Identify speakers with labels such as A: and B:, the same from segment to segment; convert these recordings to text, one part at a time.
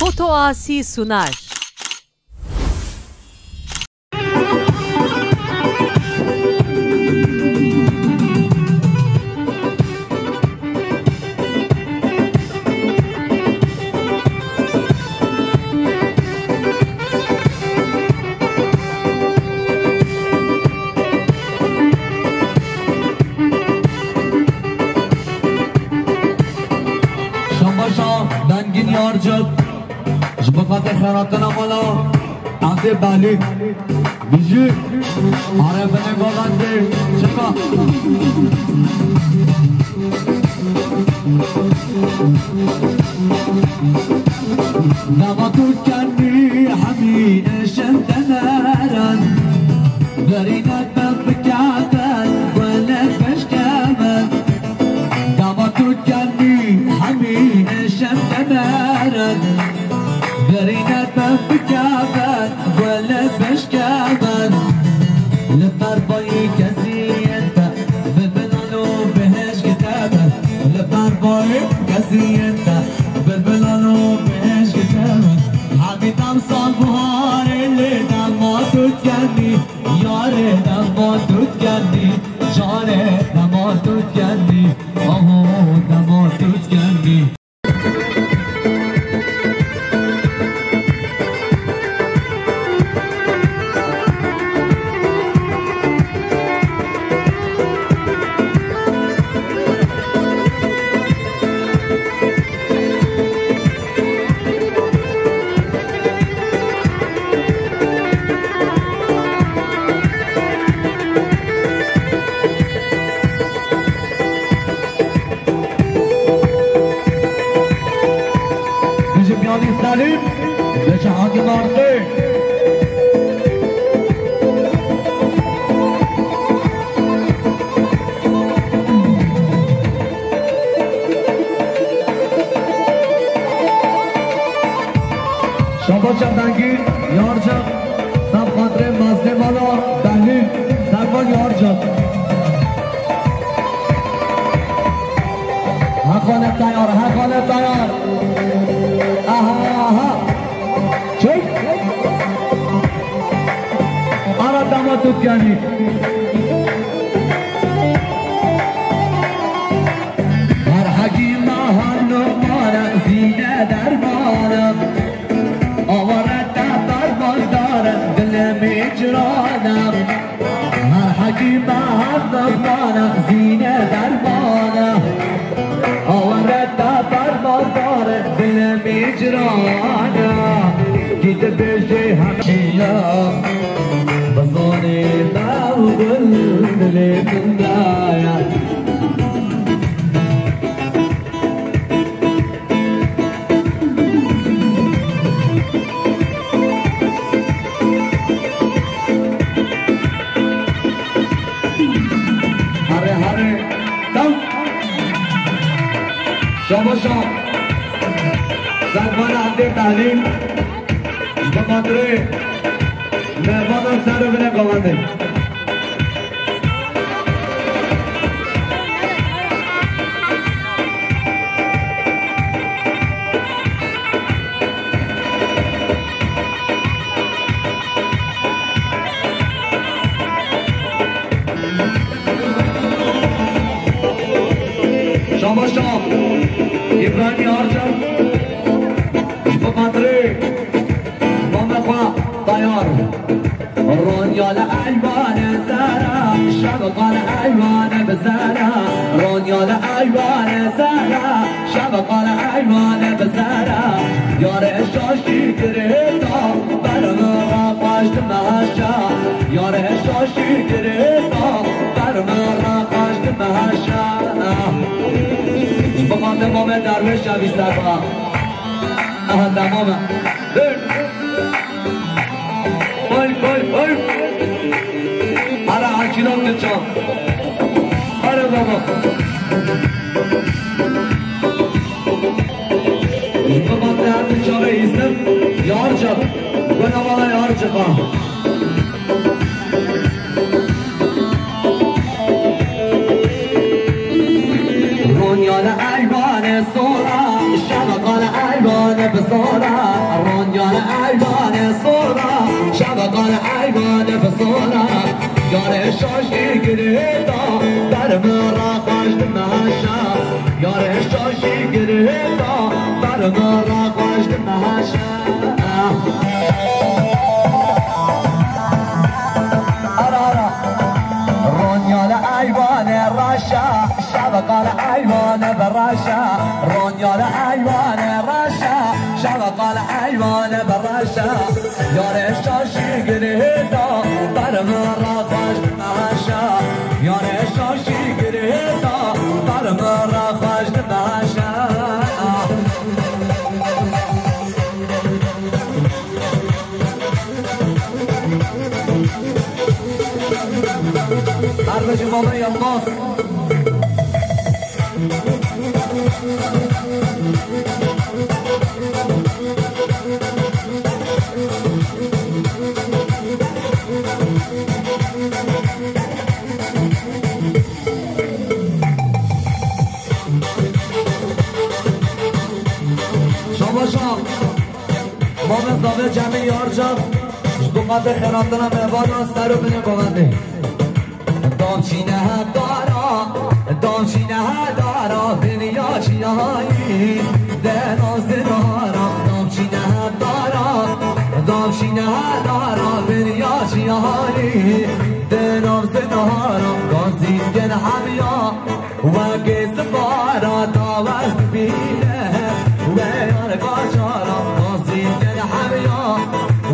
A: Foto Asi sunar.
B: دنگین یار جب جبقات خیراتنا مالا عبد بالی بیجی آره بنه گوانده چکا نباتود کنی همین شمتنرن برینت من بکعبن ولد بشکمن نباتود کنی همین شمتنرن برینت من بکعبن ولد بشکمن لبر بایی کسی انت ببلانو بهش کتابن لبر بایی کسی انت ببلانو بهش کتابن حبیبم سال بهار لیدم ما توت کردی یاره دم ما توت کردی جاره دم ما توت کردی آهو دم ما توت کردی سالم لشهاد مارقه شما دنگیر یار جب سب خاطر مزده مالا دهلیل سربان یار جب حقانه تیار حقانه تیار آها چک آرا داماد توت کردی هر حکیم آهان نمارم زینه درمانم آوارد دفتر بازدارم دلم اجرانم هر حکیم آهان نمارم زینه درمانم آوارد دفتر بازدارم دلم اجرانم گیت بشه همشیم بزانه داو دل من دایم هره هره دم شما شام زنبان عبد تعلیم بخاطره مهمان سر رو بینه قوانده شما شام ابراهیمی آرچم بخاطره مامخوا طیار رونیال الوان زرا شبقان الوان بزرا رونیال الوان زرا شبقان الوان بزرا یار شاشی گرفتا برم را پشت مهشا یار شاشی گرفتا برم را پشت مهشا بخاطر مام درویش شبی سربا آها تمامه هر حکیلان که چام هره بابا بابا درد چاره ایسم یار جب گنوالا یار جبا رونیال الوان سولا شبقال الوان بصورة رونيان أيوان صورة شبقان أيوان بصورة يار شاشي قريدا در مرا خوش نماشا یار شاشی گریدا بر مرا خوش نماشا رونیال ایوان راشا شبقال ایوان براشا رونیال ایوان راشا شبقال ایوان براشا یار شاشی گریدا بر مرا خوش نماشا یار شاشی گریدا بر مرا خوش نماشا عربش بابا یلماس شما بابا زابه جمعی یار جان دقت خیراندنم عبادان سر و بینه بابنده دامچینه دارا دنیا چیایی دناز دارا دامچینه دارا دنیا چیایی دناز دارا گازی گن همیا و گز بارا داوز بینه و یار گاچارا گازی گن همیا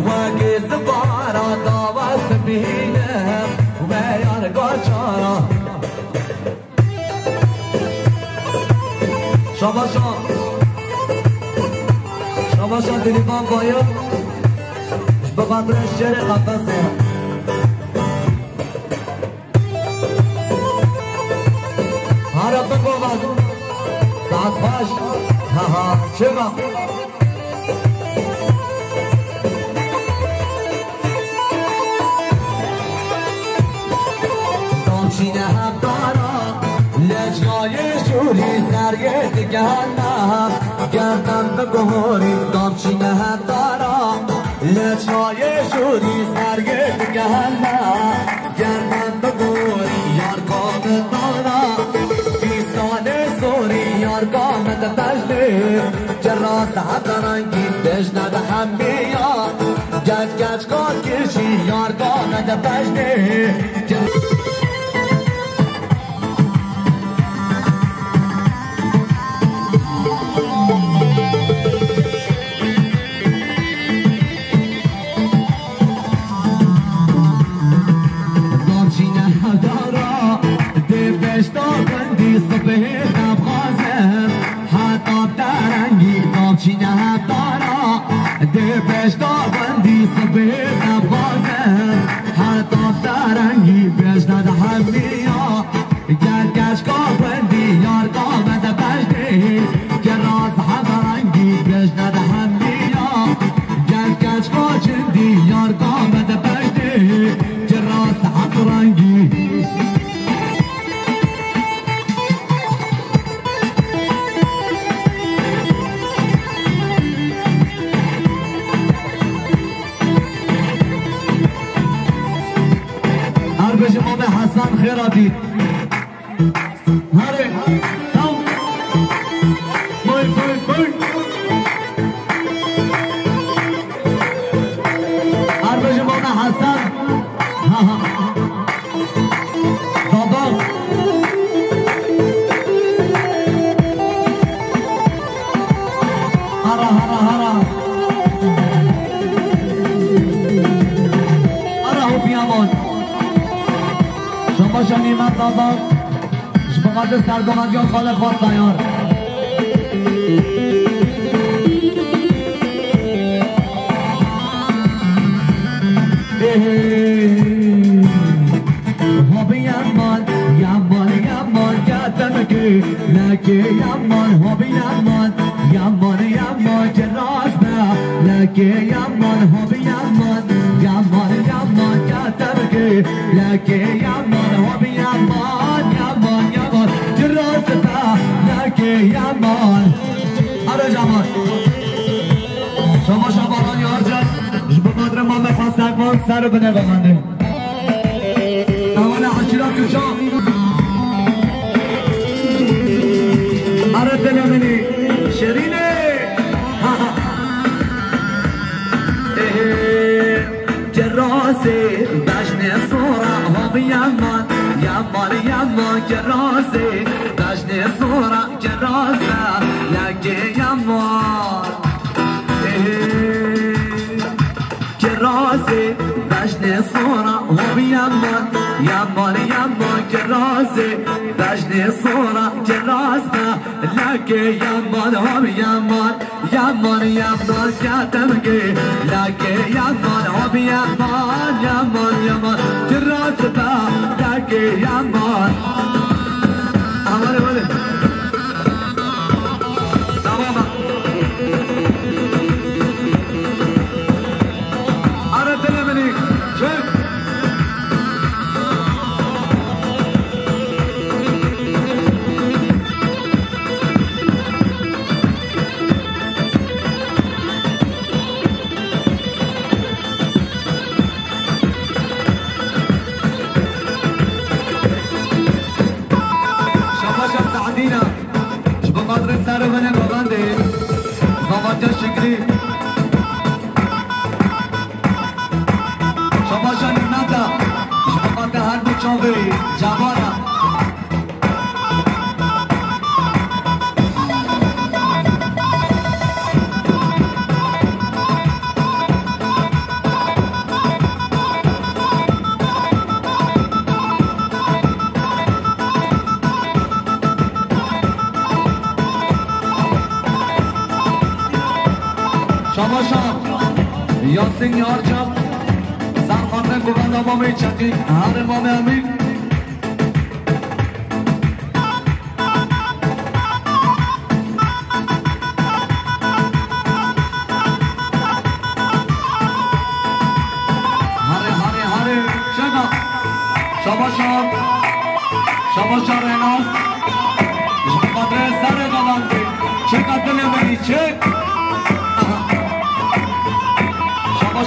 B: و گز بارا داوز بینه و یار گاچارا شاباشان تلیفان باید بقدر شعر قفصه هر بگو بگو ساعت باش ها چه با دامچینه هم دارا لجنای شوری سریه دیگرنم گردم بگوری دامچینه هم دارا لجنای شوری سریه دیگرنم گردم بگوری یار کام دارا بیستان سوری یار کامت بجلی جراس حقرانگی بجند همیا گج گج کار کشی یار کامت بجلی حسن خیراتی هره تاو بای بای بای عربش بابا حسن بابا هره هره هره هره هو بیامان شما شنیمت بابا شبقات سردمندیان خاله خواد بیار هابی یمان یمان یمان کتم که لکه یمان هابی یمان یمان یمان که راست لکه یمان هابی یمان یمان یمان کتم که لکه یمان هابی یمان یمان یمان که راست لکه یمان آره جمان شما شباران یار جد بقدر ما مخواستک ما سر رو بده بخنده اول عشیرا کجا آره دل منی شرینه جراسي داشني صورة هم يمان يمان يمان جراسي داشني صورة جراسة لقي يمان جراسي داشني صورة هم يمان يمان يمان جراسي داشني صورة جراسة لقي يمان هم يمان يمان يمان كاتمكي لقي يمان هم يمان يمان يمان جراسة لقي يمان أولي ولي تماما أردت لمني شوف سر من گوانده زواج شکری شما شانی ندا شما که هر بچوبی جوانا شما یاسین یار جان سرخانه گوگند امام چکی هر امام امین هره چگا شما ریناس شما قدر سر گوانده چگا دل منی چگ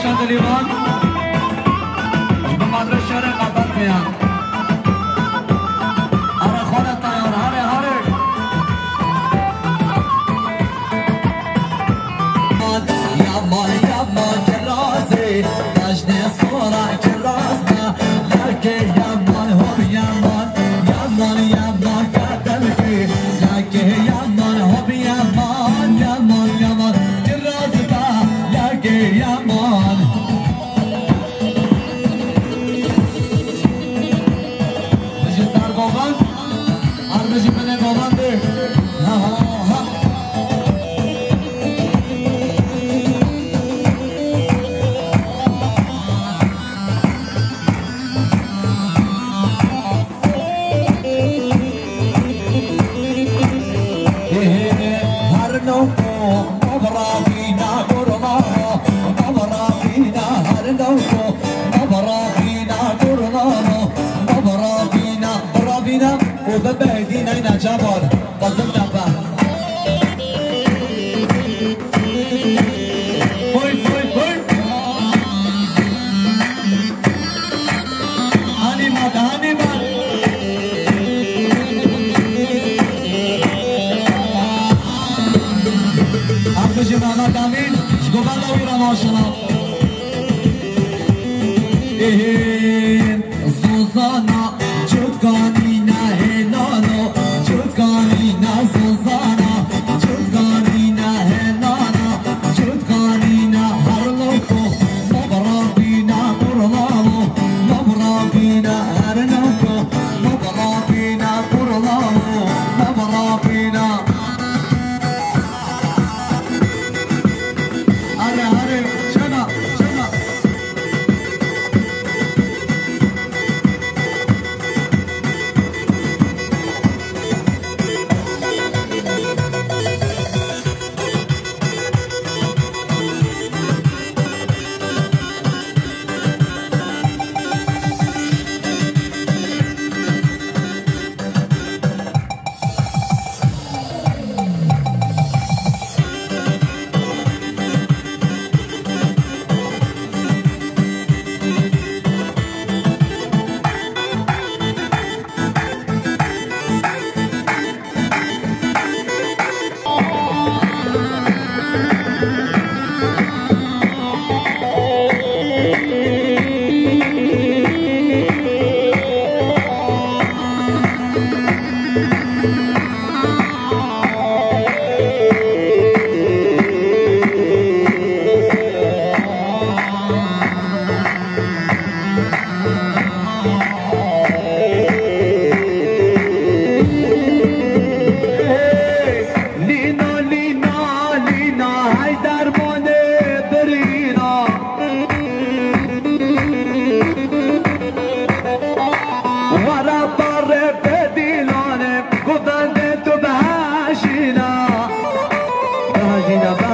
B: شاد لیوان به مدر شهر قبط میان هره خانه تایار هره یامان جرازه داشنه سورا جرازه لکه یامان هم یامان کردمکی لکه یامان هم یامان جرازه لکه یامان وببهدين اين جبر قصد دفع هاني مات عبد محمد امین شگوبند اویرا ماشنا زوزانا جدگانی نه هلالو جدگانی نه زوزانا جدگانی نه هلالا جدگانی نه هر لوکو مبرابی نه برلالو مبرابی نه هر لوکو مبرابی نه برلالو مبرابی نه هره چنا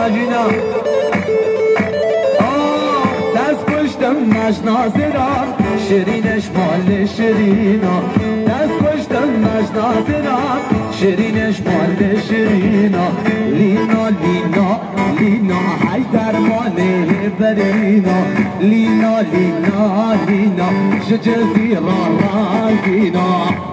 B: هنا دست پشتم نشناسرم شیرینش مال شیرینا دست پشتم نشناسرم شیرینش مال شیرینا لینا لینا لینا های درمانه برینا لینا لینا لینا شجزیرا راگینا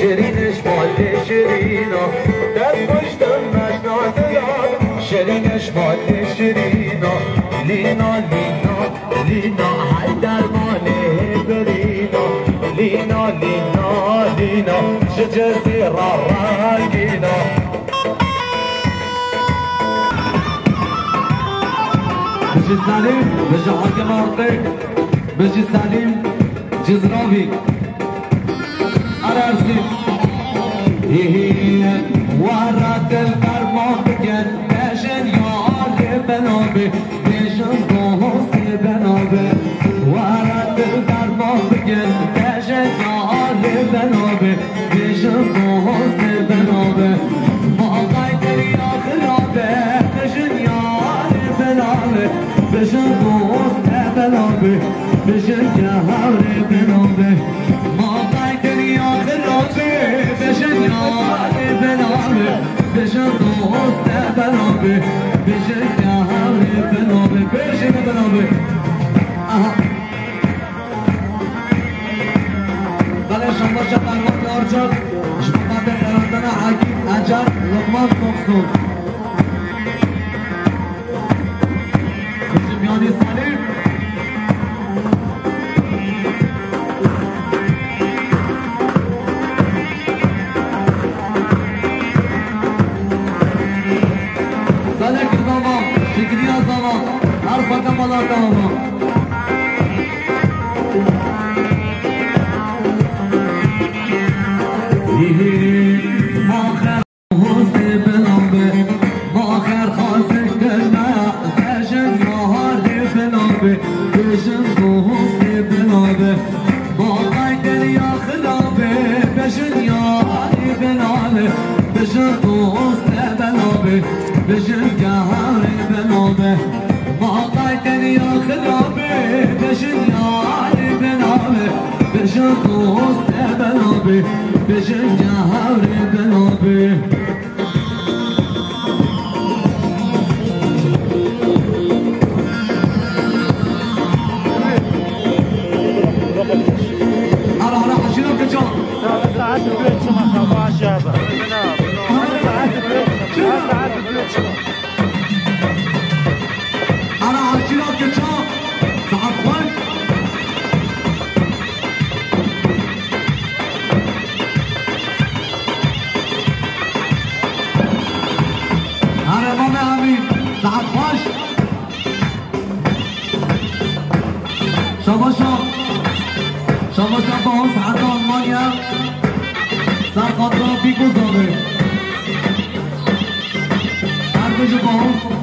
B: شیرینش مال شیرینا دست پشتم نشناسم شیرینش مال شیرینا لینا لینا لینا های درمانه برینا لینا لینا لینا شجزیرا راگینا بجی سلیم بجی حاکم آرقی بجی سلیم جزراوی أرسل ورات القرمان بجن بشن يا بنابه بشن دوست بنابه ورات القرمان بجن بشن يا بنابه بشن دوست بنابه ما قايدر يا خرابه بشن يا بنابه بشن دوست بنابه بشن جهار بنابه ما قايدر يا خرابه بشن يا بنابه بشن دوست بنابه بشن جهار بنابه بشن بنابه بله شما شبان ارجل شما به خراندن حکیم اجر لقمان مقصود میانی سلیم بله که زمان شکری از زمان هر فکم بلار دامان آخر حسن بنابه آخر خاصش دلما بشن یار بنابه بشن حسن بنابه با قیدر یا خلابه بشن یار بنابه بشن حسن بنابه بشن جهار بنابه با قیدر یا خلابه بشن یار بنابه بشن حسن بنابه بشن جهار بنابه هلا حشينا بكجان ساعات البيت شو ما خبا شابه ساعات البيت شو هلا حشينا بكجان ساعات خوش هلا ماما امين ساعات خوش شما شما با هم ساعت آلمانیا سرخات را بیگذاره هر بجو با هم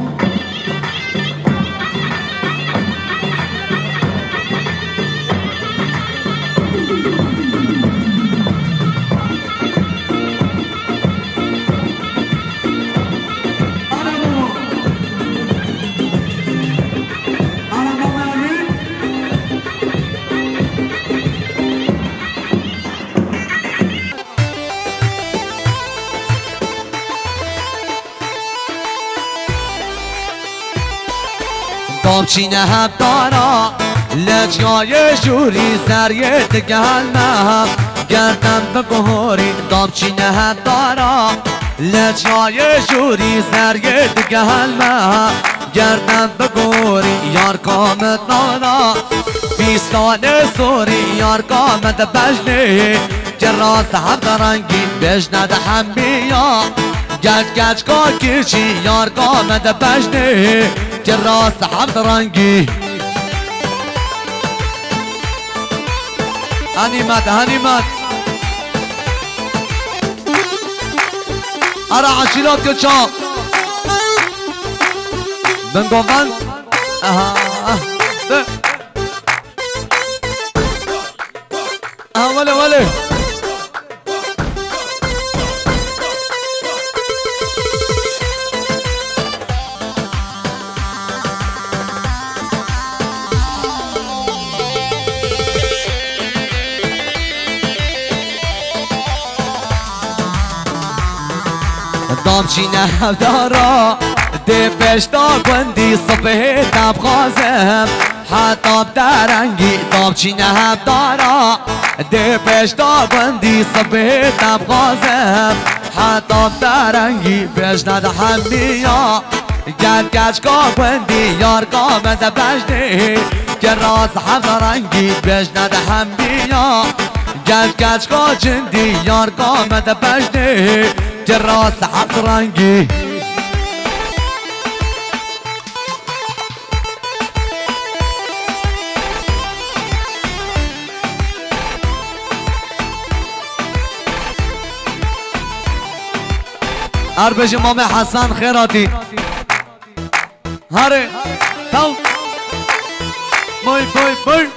B: دامچینه هم دارا لجای جوری سریت گلمه گردم بگوری دامچینه هم دارا لجای جوری سریت گلمه گردم بگوری یار کامت نانا بیستان سوری یار کامت بجنه که راست هم درنگی بجنه ده هم بیا گج گج که چی یار کامت بجنه که راست هم درنگی هنیمت هنیمت ارا عشیلات که چا بنگو من وله وله دامچینه دارا ده پشتا گندی صبح تب خازم حتاب درنگی دامچینه هم دارا ده پشتا گندی صبح تب خازم حتاب درنگی بجند همیا گل گج که گندی یار قامت بجنه که راز هم درنگی بجند همیا گل گج که جندی یار قامت بجنه که راز هم درنگی اربش امام حسن خیراتی هره تاو بای بای بای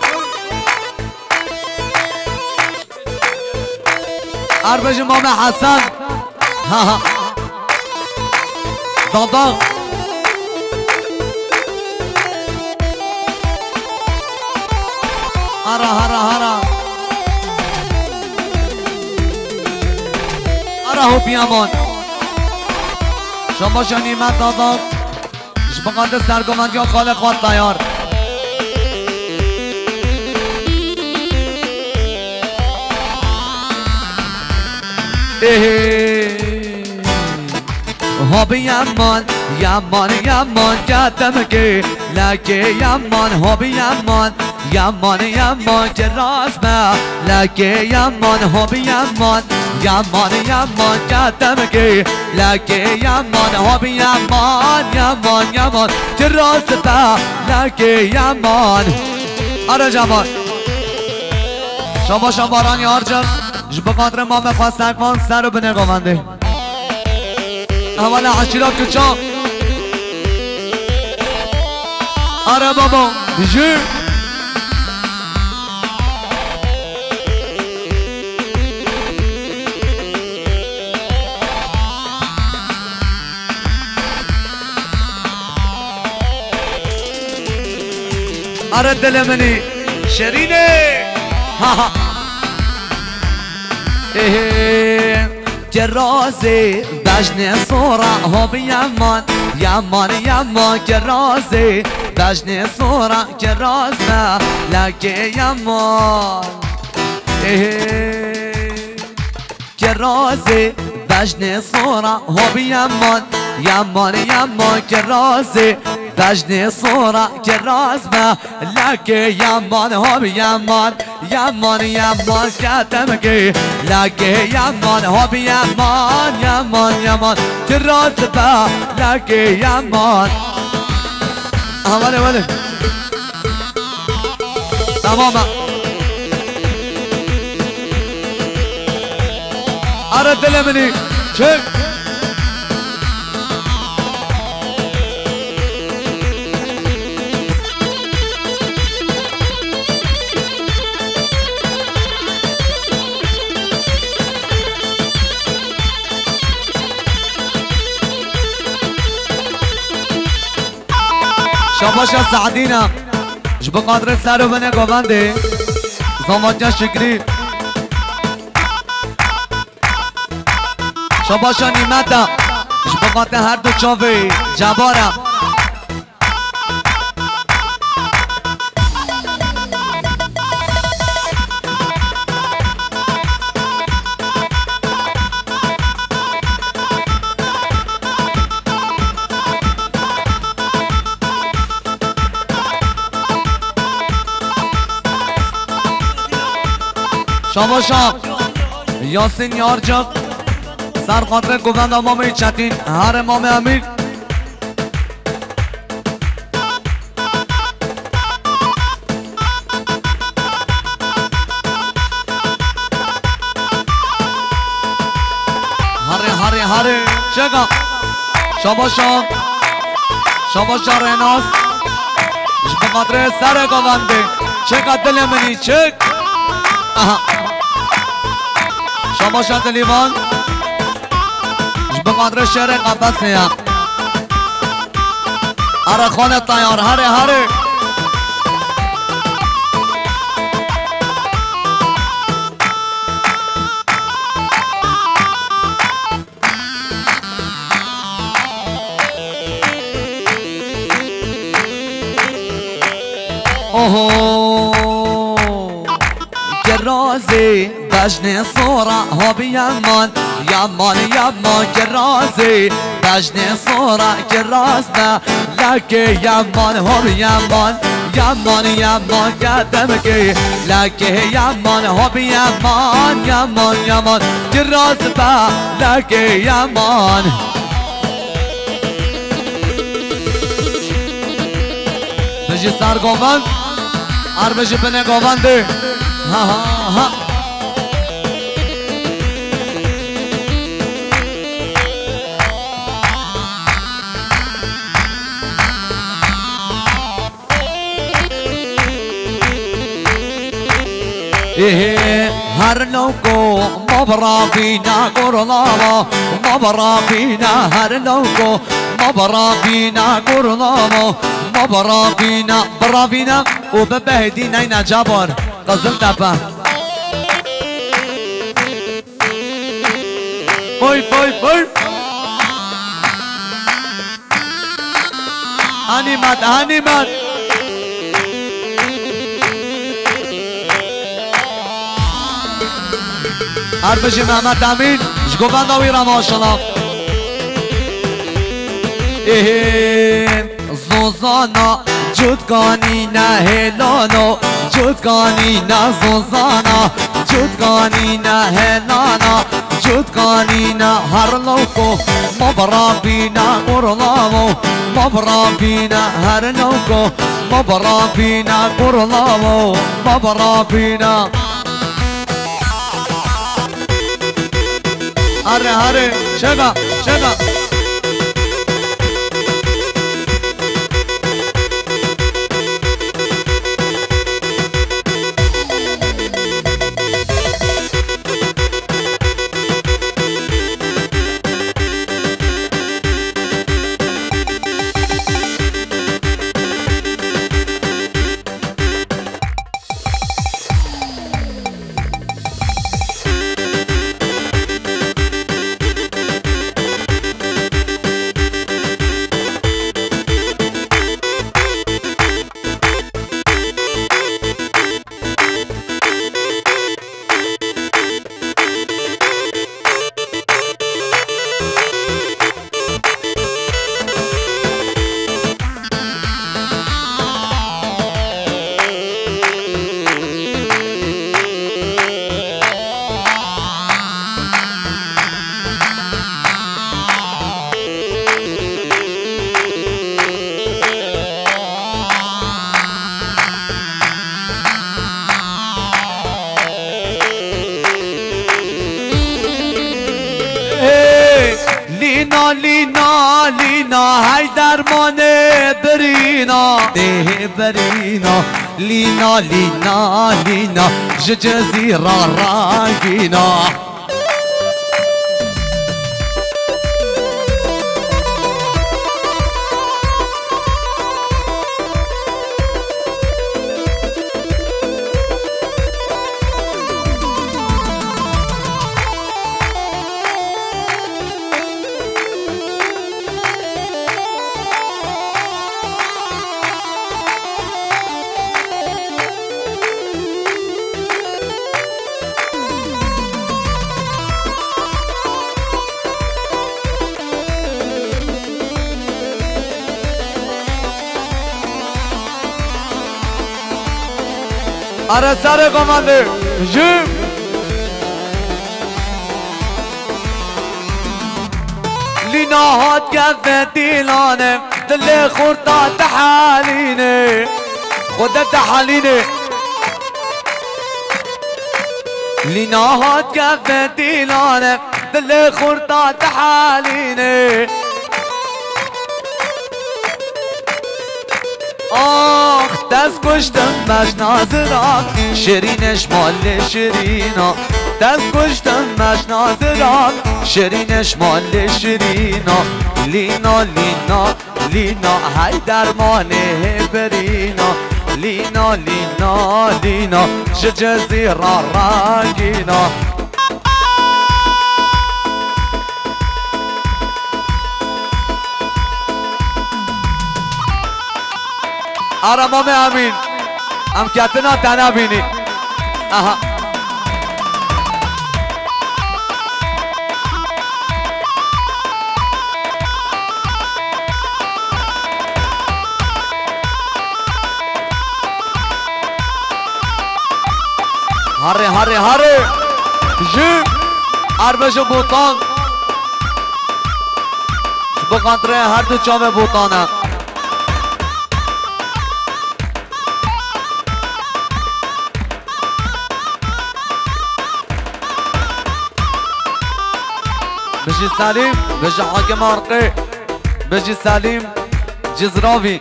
B: اربش امام حسن ها ها دادا هره هره هره هره هو بیامان شما شنیمت دادا شبقات سرگمندی ها خالق خود تیار هابی یمان یمان یمان کتم که لکه یمان هابی یمان یمان یمان که راست به لکه یمان هابی یمان یمان یمان کتم که لکه یمان هابی یمان یمان یمان که راست به لکه یمان آره جوان شما شماران یار جم به قدر ما بخواستن کن سر رو به نگامنده اول عشیرات که چا آره بابا دیجی آره دل منی شرینه ها ها که رازه بجن سورا هاب یمان یمان یمان که رازه بجن سورا که رازه لکه یمان که رازه بجن سورا هاب یمان یمان یمان که رازه بجن سورا که رازه لکه یمان هاب یمان یمان یمان کتم که لکه یمان هاب یمان یمان یمان که راز با لکه یمان اوله وله تماما آره دل منی چک شاباشا سعدینا اش بقدر سر و بنه گوانده زمانجا شکری شاباشا نیمتا اش بقدر هر دو چاوی جبارم شما شام یاسین یارجاک سر خاطر گووند امام چتین هر امام امیر هره چگا شما شام رناس به خاطر سر گوونده چگا دل منی چگ شما شام لیوان به خاطر شهر قفصه اره خانه تیار هره که رازی بجن صورا ها بیمان یمان که رازی بجن صورا که راز نه لکه یمان ها بیمان یمان کدم که لکه یمان ها بیمان یمان که راز با لکه یمان بجی سر گوند بجی پنه گوونده ها هر لوکو مبرافینا قرلاما مبرافینا هر لوکو مبرافینا قرلاما مبرافینا برافینا و ببهدی نینا جابر قزل تپا بوی هنیمت حرفش محمد امین جگوبند آویرا ماشالله زوزانا جودگانی نه هلانو جودگانی نه زوزانا جودگانی نه هلانا جودگانی نه هر لوکو مبرابینا قرلاو مبرابینا هر لوکو مبرابینا قرلاو مبرابینا هره چگا لینا های درمانه برینا ده برینا لینا جزیره رنگینا آره سر کمانده جیم لينا هات كفتي لانا دلي خورتا تحاليني خودت تحاليني لينا هات كفتي لانا دلي خورتا تحاليني آخ دست کشتم مش نازرات شیرینش مال شیرینا دست کشتم مش نازرات شیرینش مال شیرینا لینا لینا لینا های درمانه برینا لینا لینا لینا جزیره رنگینا آرامام امین ام کتنا تنه بینی آها هره هره هره جیم عربش بوتان بقدره هر دو چاوه بوتانه بجي سليم بجي حاكم عرقي بجي سليم جزراوي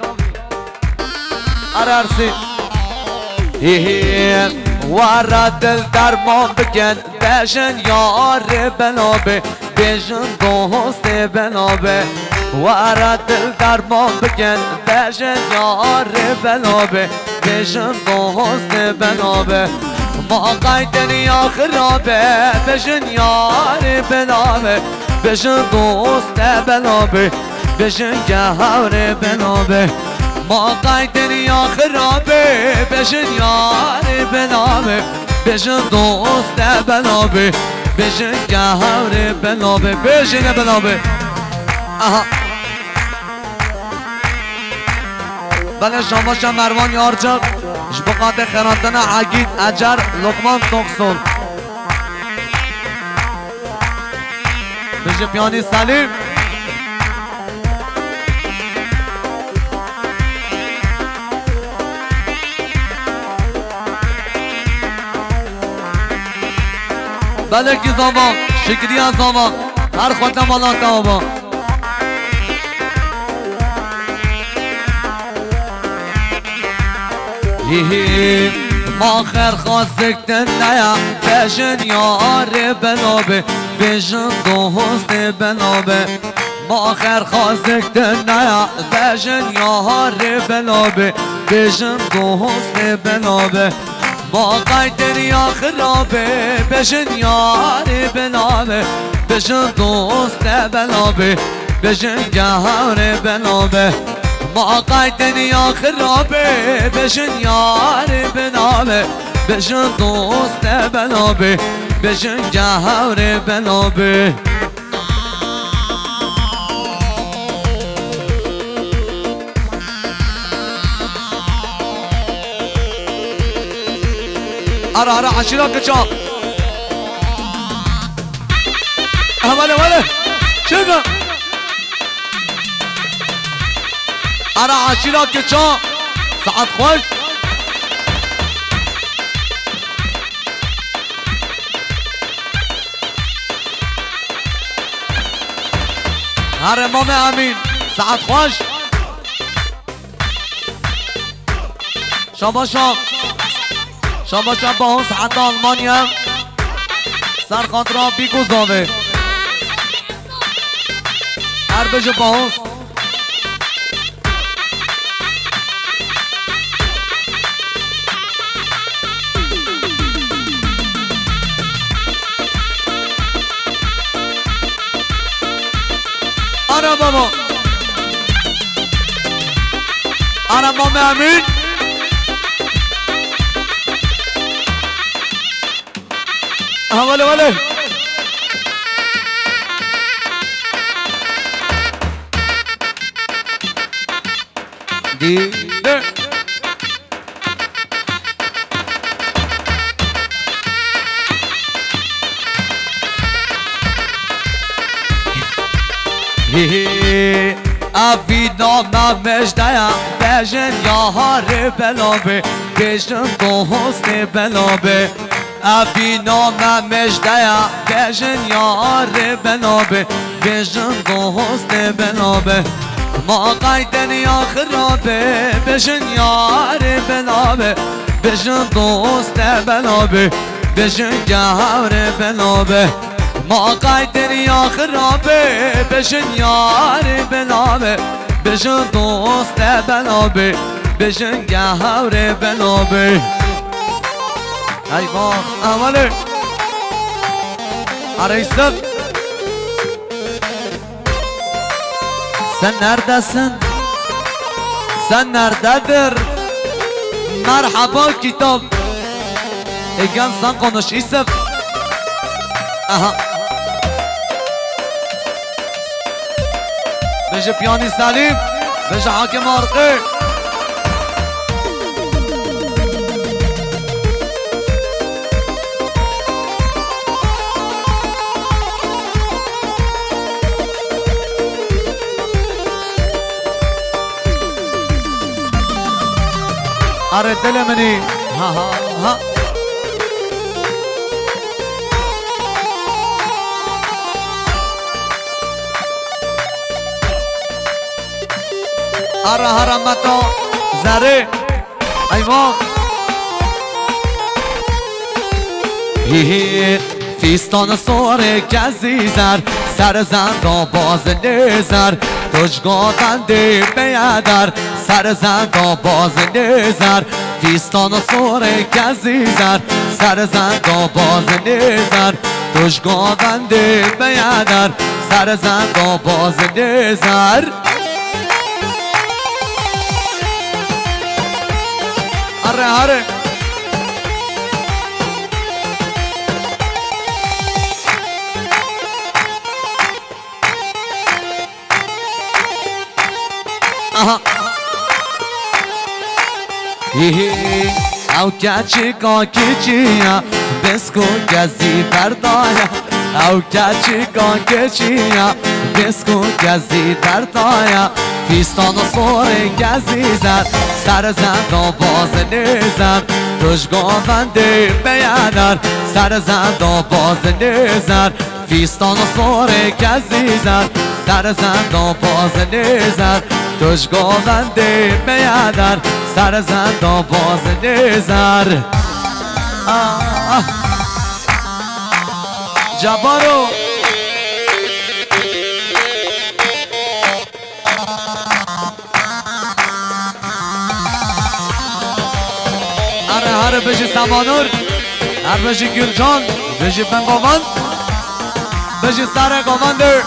B: ارارسي هي ورد الدرمان بكن بجن يار بنابه بجن دوست بنابه ورد الدرمان بكن بجن يار بنابه بجن دوست بنابه ما قايدن يا خرابه بجن يار بنابه بجن دوست بنابه بجن جهار بنابه ما قايدن يا خرابه بجن يار بنابه بجن دوست بنابه بجن جهار بنابه بجن بنابه اها بله شما مروان یارجق جبقات خیراتن عقید اجر لقمان تقصل بجه پیانی سلیم بله کی زمان شکری از زمان هر خودم مالان تاما ما خير خواستك نيا بجن يار بنابه بجن دوست بنابه ما خير خواستك نيا بجن يار بنابه بجن دوست بنابه ما قايدن يا خرابه بجن يار بنابه بجن دوست بنابه بجن جهار بنابه ما قايدن يا خرابه بجن يار بنابه بجن دوست بنابه بجن جهار بنابه ارى ارى عشيرك كشان ولا شنو ارى عشيرك كشان ساعات خوش هر امام امین ساعت خوش شما با اون ساعت آلمانیا سرخاند را بیگذاره هر بجو با اون آره بابا آره امام امین وله دي اوی نامم مجدیا بجن یار بلابه بجن دوست بلابه اوی نامم مجدیا بجن یار بلابه بجن دوست بلابه ما قایدن یا خرابه بجن یار بلابه بجن دوست بلابه بجن یار بلابه ما قایدن یا خرابه بجن یار بلابه بجن دوست بلابه بجن یار بلابه ای باخ اوله عریسم sen neredesin? Sen nerededir? Merhaba kitap. Egen sen konuş İsef. Aha. Beji Piyani Salim. Beji Hakim Arqi. Are dilemini ha ha ha Ara haramato zare aymo فیستان سوره کزیزر سر زندان باز نزر تجگاه بنده بیادر سر زندان باز نزر فیستان سوره کزیزر سر زندان باز نزر تجگاه بنده بیادر سر زندان باز نزر اره اره او کچی کا کچیا بسکو گزی بردایا او کچی کا کچیا بسکو گزی بردایا فیستان و سوره گزی زد سر زندان باز نزد دشگاه بنده بیادر سر زندان باز نزد فیستان و سوره گزی زد سر زندان باز نزد دشگاه بنده بیادر سر زندان باز نزر جبارو هر بجی سمانور هر بجی گلجان بجی بنگاوان بجی سر گاواندر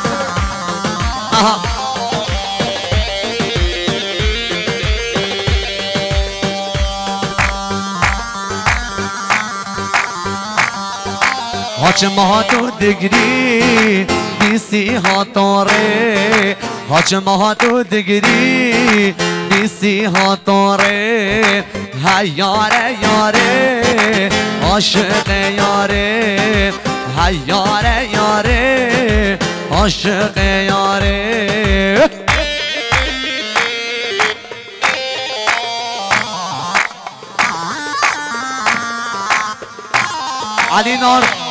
B: هاچ مهاتو دگری بیسی هاتاره هاچ مهاتو دگری بیسی هاتاره های یاره یاره عاشق یاره های یاره یاره عاشق یاره علی نار